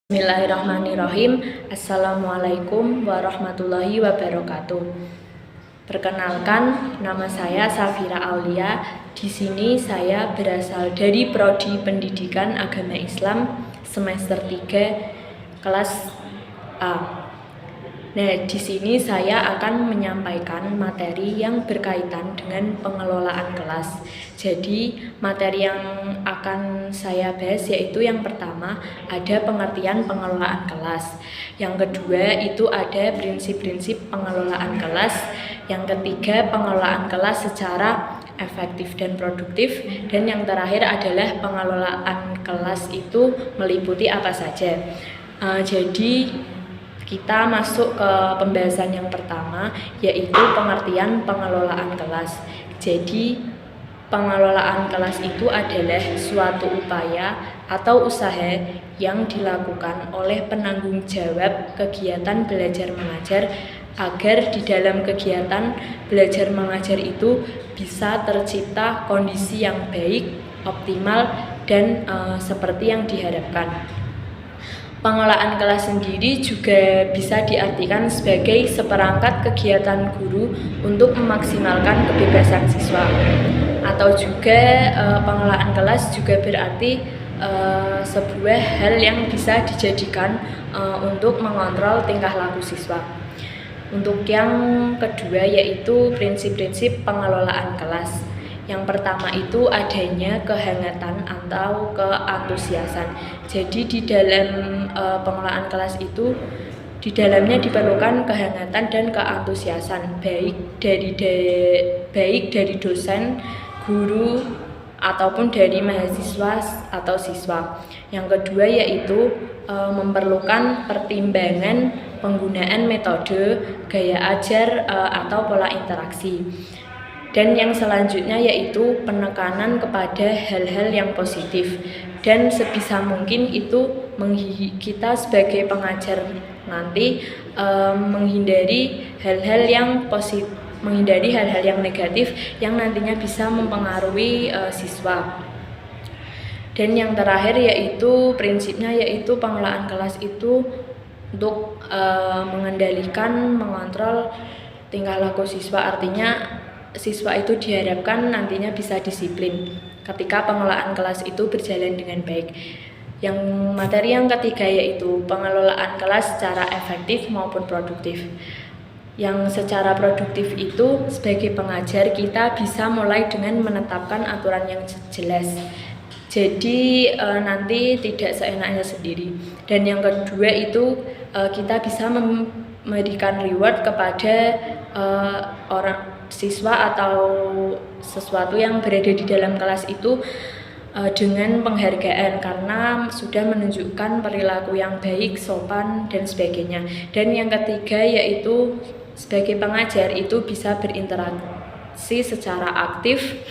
Bismillahirrahmanirrahim. Assalamualaikum warahmatullahi wabarakatuh. Perkenalkan, nama saya Safira Aulia. Di sini saya berasal dari Prodi Pendidikan Agama Islam semester 3 kelas A. Nah, di sini saya akan menyampaikan materi yang berkaitan dengan pengelolaan kelas. Jadi, materi yang akan saya bahas yaitu yang pertama ada pengertian pengelolaan kelas. Yang kedua itu ada prinsip-prinsip pengelolaan kelas. Yang ketiga pengelolaan kelas secara efektif dan produktif. Dan yang terakhir adalah pengelolaan kelas itu meliputi apa saja. Jadi kita masuk ke pembahasan yang pertama, yaitu pengertian pengelolaan kelas. Jadi, pengelolaan kelas itu adalah suatu upaya atau usaha yang dilakukan oleh penanggung jawab kegiatan belajar mengajar agar di dalam kegiatan belajar mengajar itu bisa tercipta kondisi yang baik, optimal, dan seperti yang diharapkan. Pengelolaan kelas sendiri juga bisa diartikan sebagai seperangkat kegiatan guru untuk memaksimalkan kebebasan siswa. Atau juga pengelolaan kelas juga berarti sebuah hal yang bisa dijadikan untuk mengontrol tingkah laku siswa. Untuk yang kedua yaitu prinsip-prinsip pengelolaan kelas. Yang pertama itu adanya kehangatan atau keantusiasan. Jadi di dalam pengelolaan kelas itu di dalamnya diperlukan kehangatan dan keantusiasan baik dari dosen, guru ataupun dari mahasiswa atau siswa. Yang kedua yaitu memerlukan pertimbangan penggunaan metode, gaya ajar atau pola interaksi. Dan yang selanjutnya yaitu penekanan kepada hal-hal yang positif. Dan sebisa mungkin itu kita sebagai pengajar nanti menghindari hal-hal yang positif, menghindari hal-hal yang negatif yang nantinya bisa mempengaruhi siswa. Dan yang terakhir yaitu prinsipnya yaitu pengelolaan kelas itu untuk mengendalikan, mengontrol tingkah laku siswa, artinya siswa itu diharapkan nantinya bisa disiplin ketika pengelolaan kelas itu berjalan dengan baik. Yang materi yang ketiga yaitu pengelolaan kelas secara efektif maupun produktif. Yang secara produktif itu sebagai pengajar kita bisa mulai dengan menetapkan aturan yang jelas. Jadi nanti tidak seenaknya sendiri. Dan yang kedua itu kita bisa memberikan reward kepada orang siswa atau sesuatu yang berada di dalam kelas itu dengan penghargaan karena sudah menunjukkan perilaku yang baik, sopan, dan sebagainya. Dan yang ketiga yaitu sebagai pengajar itu bisa berinteraksi secara aktif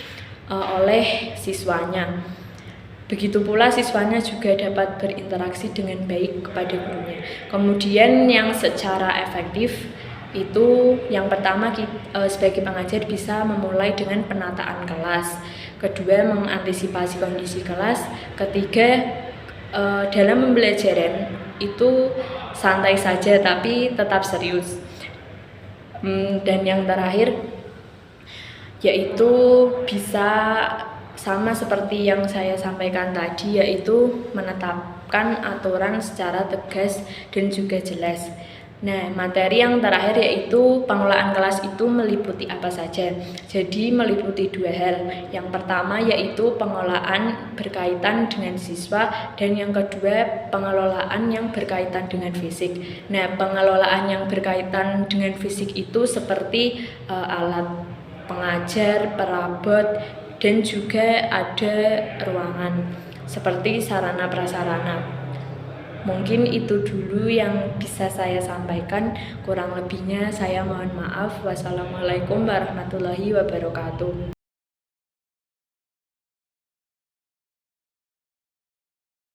oleh siswanya. Begitu pula siswanya juga dapat berinteraksi dengan baik kepada gurunya. Kemudian yang secara efektif itu yang pertama sebagai pengajar bisa memulai dengan penataan kelas, kedua mengantisipasi kondisi kelas, ketiga dalam pembelajaran itu santai saja tapi tetap serius, dan yang terakhir yaitu bisa sama seperti yang saya sampaikan tadi, yaitu menetapkan aturan secara tegas dan juga jelas. Nah, materi yang terakhir yaitu pengelolaan kelas itu meliputi apa saja. Jadi meliputi dua hal. Yang pertama yaitu pengelolaan berkaitan dengan siswa, dan yang kedua pengelolaan yang berkaitan dengan fisik. Nah, pengelolaan yang berkaitan dengan fisik itu seperti alat pengajar, perabot, dan juga ada ruangan seperti sarana prasarana. Mungkin itu dulu yang bisa saya sampaikan, kurang lebihnya saya mohon maaf. Wassalamualaikum warahmatullahi wabarakatuh.